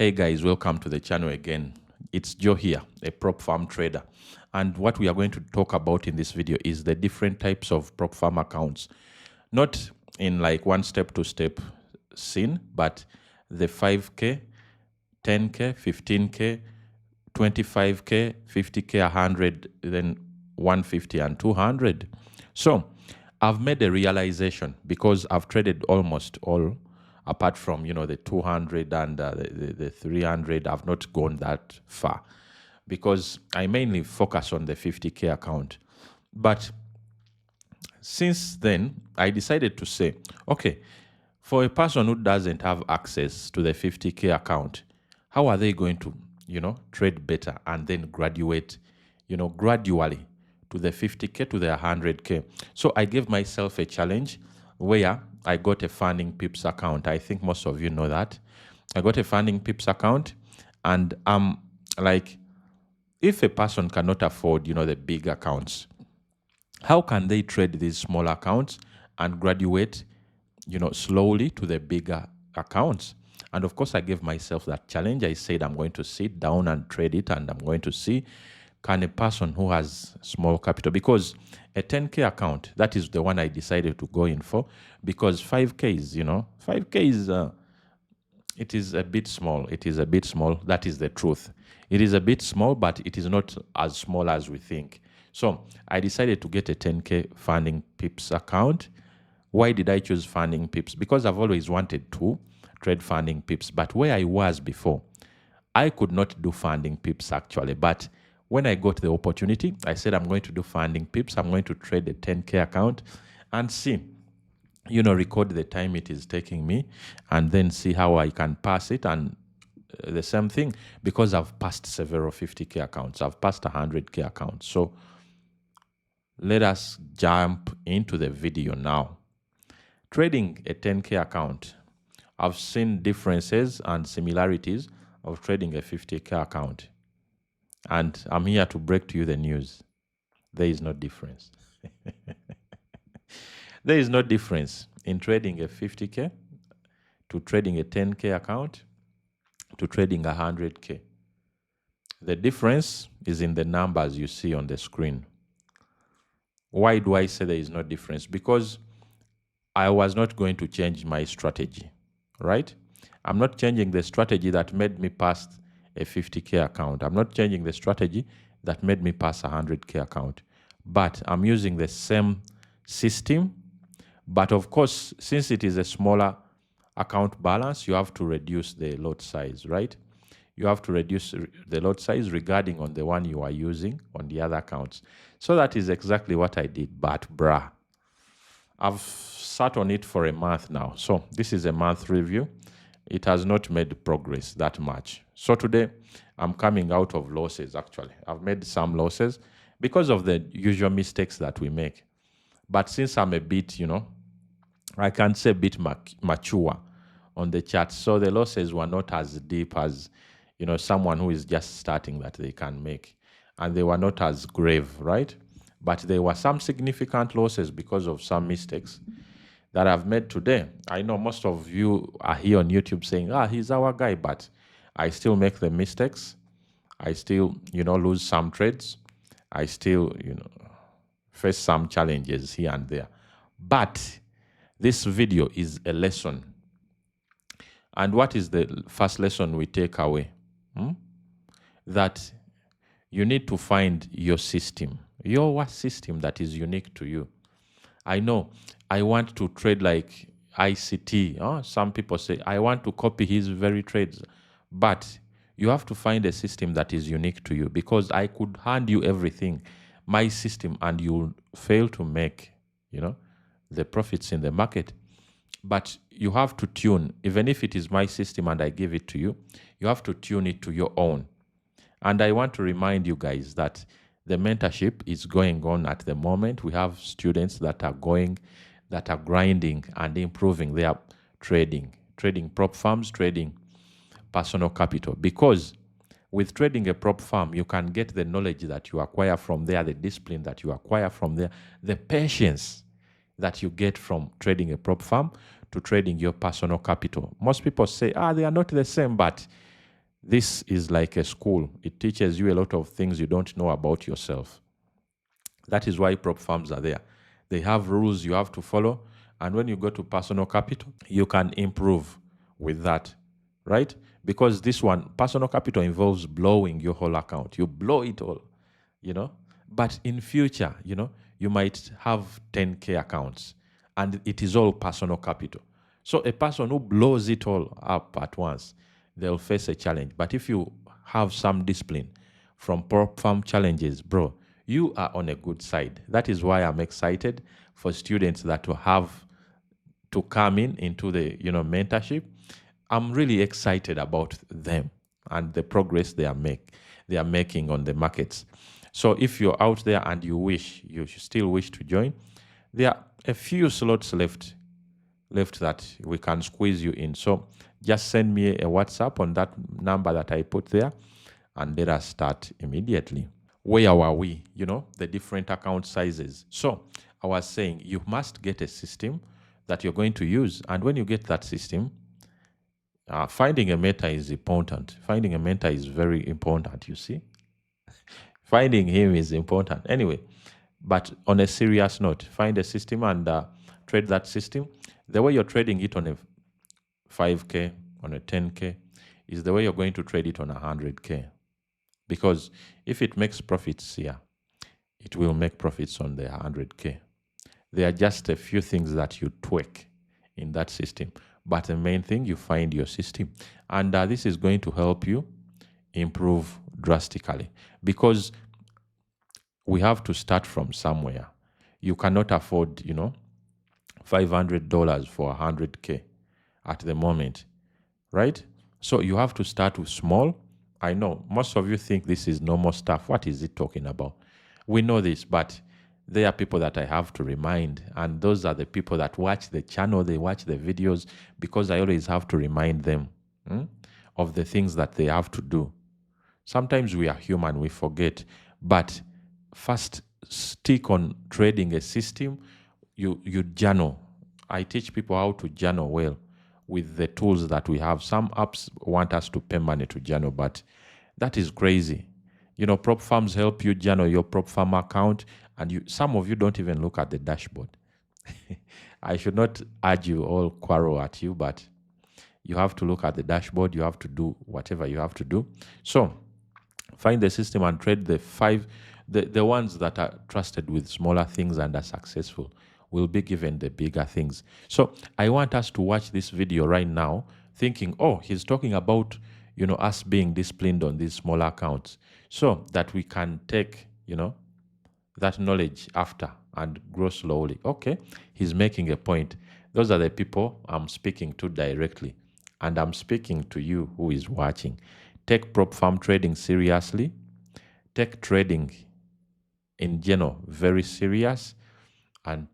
Hey guys, welcome to the channel again. It's Joe here, a prop farm trader. And what we are going to talk about in this video is the different types of prop farm accounts. Not in like one step to step scene, but the 5K, 10K, 15K, 25K, 50K, 100, then 150 and 200. So I've made a realization because I've traded almost all, apart from, the 200 and the 300, I've not gone that far because I mainly focus on the 50K account. But since then, I decided to say, okay, for a person who doesn't have access to the 50K account, how are they going to, trade better and then graduate, gradually to the 50K to the 100K? So I gave myself a challenge where I got a funding pips account. I think most of you know that. I got a funding pips account, and like, if a person cannot afford, the big accounts, how can they trade these small accounts and graduate, slowly to the bigger accounts? And of course, I gave myself that challenge. I said I'm going to sit down and trade it, and I'm going to see, can a person who has small capital, because a 10K account, that is the one I decided to go in for, because 5K is, 5K is, it is a bit small. It is a bit small. That is the truth. It is a bit small, but it is not as small as we think. So I decided to get a 10K funding pips account. Why did I choose funding pips? Because I've always wanted to trade funding pips, but where I was before, I could not do funding pips actually. But when I got the opportunity, I said I'm going to do funding pips. I'm going to trade a 10K account and see, record the time it is taking me and then see how I can pass it. And the same thing, because I've passed several 50K accounts. I've passed 100K accounts. So let us jump into the video now. Trading a 10K account, I've seen differences and similarities of trading a 50K account. And I'm here to break to you the news. There is no difference. There is no difference in trading a 50K to trading a 10K account to trading 100K. The difference is in the numbers you see on the screen. Why do I say there is no difference? Because I was not going to change my strategy, right? I'm not changing the strategy that made me pass a 50K account. I'm not changing the strategy that made me pass a 100K account. But I'm using the same system. But of course, since it is a smaller account balance, you have to reduce the lot size, right? You have to reduce the lot size regarding on the one you are using on the other accounts. So that is exactly what I did. But I've sat on it for a month now. So this is a month review. It has not made progress that much. So today I'm coming out of losses actually. I've made some losses because of the usual mistakes that we make. But since I'm a bit, I can say a bit mature on the chart. So the losses were not as deep as, someone who is just starting that they can make. And they were not as grave, right? But there were some significant losses because of some mistakes that I've made today. I know most of you are here on YouTube saying, he's our guy, but I still make the mistakes. I still, lose some trades. I still, face some challenges here and there. But this video is a lesson. And what is the first lesson we take away? That you need to find your system, your system that is unique to you. I know I want to trade like ICT. Some people say, I want to copy his very trades. But you have to find a system that is unique to you, because I could hand you everything, my system, and you'll fail to make, the profits in the market. But you have to tune, even if it is my system and I give it to you, you have to tune it to your own. And I want to remind you guys that the mentorship is going on at the moment. We have students that are grinding and improving their trading prop farms, trading personal capital. Because with trading a prop farm, you can get the knowledge that you acquire from there, the discipline that you acquire from there, the patience that you get from trading a prop farm to trading your personal capital. Most people say, they are not the same, but This is like a school. It teaches you a lot of things you don't know about yourself. That is why prop firms are there. They have rules you have to follow. And when you go to personal capital, you can improve with that, right? Because this one, personal capital involves blowing your whole account. You blow it all, you know. But in future, you know, you might have 10K accounts and it is all personal capital. So a person who blows it all up at once, they'll face a challenge. But if you have some discipline from prop firm challenges, bro, you are on a good side. That is why I'm excited for students that will have to come into the mentorship. I'm really excited about them and the progress they are making on the markets. So if you're out there and you still wish to join, there are a few slots left that we can squeeze you in. So just send me a WhatsApp on that number that I put there, and let us start immediately. Where were we? The different account sizes. So I was saying you must get a system that you're going to use. And when you get that system, finding a mentor is important. Finding a mentor is very important, you see. Finding him is important. Anyway, but on a serious note, find a system and trade that system. The way you're trading it on a 5K, on a 10K, is the way you're going to trade it on 100K. Because if it makes profits here, it will make profits on the 100K. There are just a few things that you tweak in that system. But the main thing, you find your system. And this is going to help you improve drastically. Because we have to start from somewhere. You cannot afford, $500 for 100K at the moment, right? So you have to start with small. I know most of you think this is normal stuff. What is it talking about? We know this, but there are people that I have to remind, and those are the people that watch the channel, they watch the videos, because I always have to remind them of the things that they have to do. Sometimes we are human, we forget, but first stick on trading a system. You journal. I teach people how to journal well with the tools that we have. Some apps want us to pay money to journal, but that is crazy. Prop firms help you journal your prop firm account, and some of you don't even look at the dashboard. I should not urge you all quarrel at you, but you have to look at the dashboard. You have to do whatever you have to do. So find the system and trade the ones that are trusted with smaller things and are successful will be given the bigger things. So I want us to watch this video right now thinking, oh, he's talking about, us being disciplined on these smaller accounts so that we can take, that knowledge after and grow slowly. Okay, he's making a point. Those are the people I'm speaking to directly, and I'm speaking to you who is watching. Take prop firm trading seriously. Take trading in general very serious, and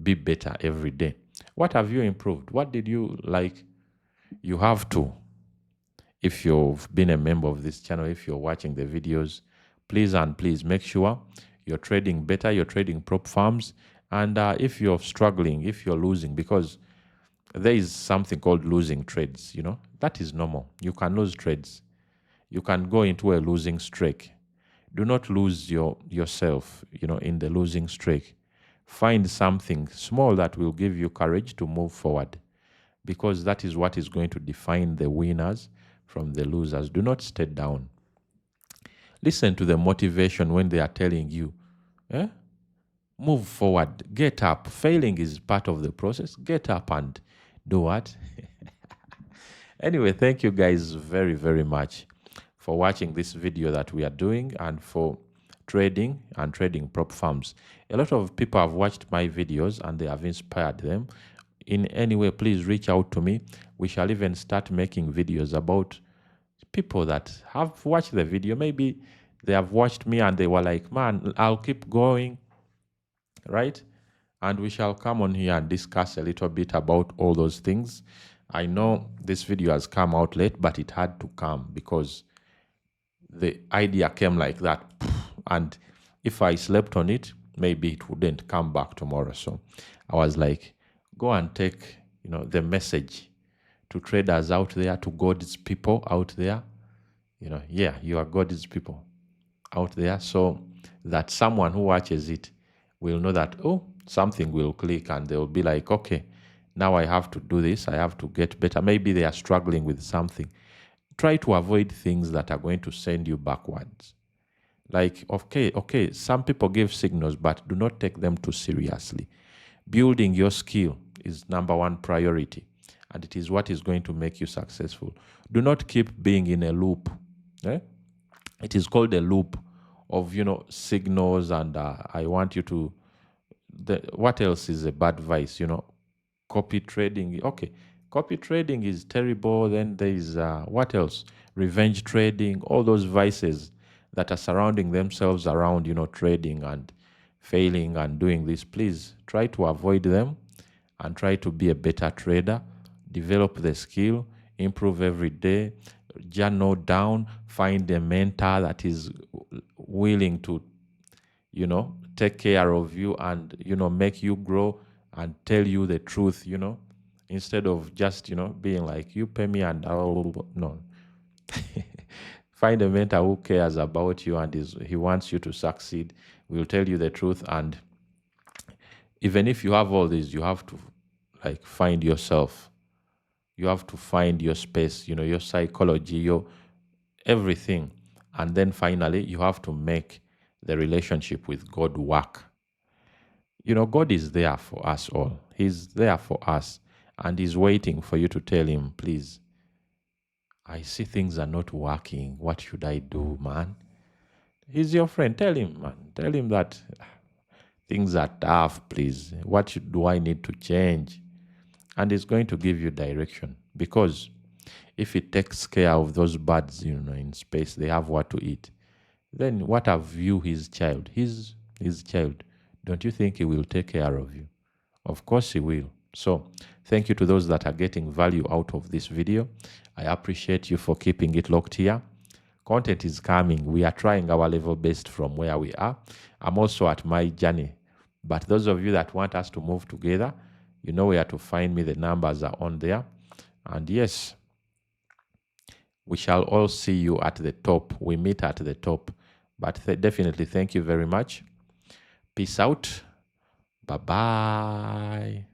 be better every day. What have you improved? What did you like? You have to. If you've been a member of this channel, if you're watching the videos, please make sure you're trading better, you're trading prop firms. And if you're struggling, if you're losing, because there is something called losing trades, that is normal. You can lose trades. You can go into a losing streak. Do not lose yourself, in the losing streak. Find something small that will give you courage to move forward, because that is what is going to define the winners from the losers. Do not stay down. Listen to the motivation when they are telling you, move forward, get up. Failing is part of the process. Get up and do what? Anyway, thank you guys very, very much for watching this video that we are doing and for trading and trading prop firms. A lot of people have watched my videos and they have inspired them. In any way, please reach out to me. We shall even start making videos about people that have watched the video. Maybe they have watched me and they were like, man, I'll keep going, right? And we shall come on here and discuss a little bit about all those things. I know this video has come out late, but it had to come because the idea came like that. And if I slept on it, maybe it wouldn't come back tomorrow. So I was like, go and take, the message to traders out there, to God's people out there. Yeah, you are God's people out there, so that someone who watches it will know that, oh, something will click, and they'll be like, okay, now I have to do this, I have to get better. Maybe they are struggling with something. Try to avoid things that are going to send you backwards. Like, okay, some people give signals, but do not take them too seriously. Building your skill is #1 priority, and it is what is going to make you successful. Do not keep being in a loop. It is called a loop of, signals, and I want you to, what else is a bad vice? Copy trading. Okay, copy trading is terrible. Then there is, what else? Revenge trading, all those vices that are surrounding themselves around, trading and failing and doing this. Please try to avoid them and try to be a better trader. Develop the skill, improve every day, journal down, find a mentor that is willing to, take care of you and, make you grow and tell you the truth, instead of just, being like, you pay me and no. Find a mentor who cares about you and he wants you to succeed, will tell you the truth. And even if you have all this, you have to find yourself. You have to find your space, your psychology, your everything. And then finally, you have to make the relationship with God work. God is there for us all. He's there for us. And he's waiting for you to tell him, please, I see things are not working. What should I do, man? He's your friend. Tell him, man. Tell him that things are tough, please. What do I need to change? And he's going to give you direction. Because if he takes care of those birds, in space, they have what to eat. Then what have you, his child? His child. Don't you think he will take care of you? Of course he will. So thank you to those that are getting value out of this video. I appreciate you for keeping it locked here. Content is coming. We are trying our level best from where we are. I'm also at my journey. But those of you that want us to move together, you know where to find me. The numbers are on there. And yes, we shall all see you at the top. We meet at the top. But definitely thank you very much. Peace out. Bye-bye.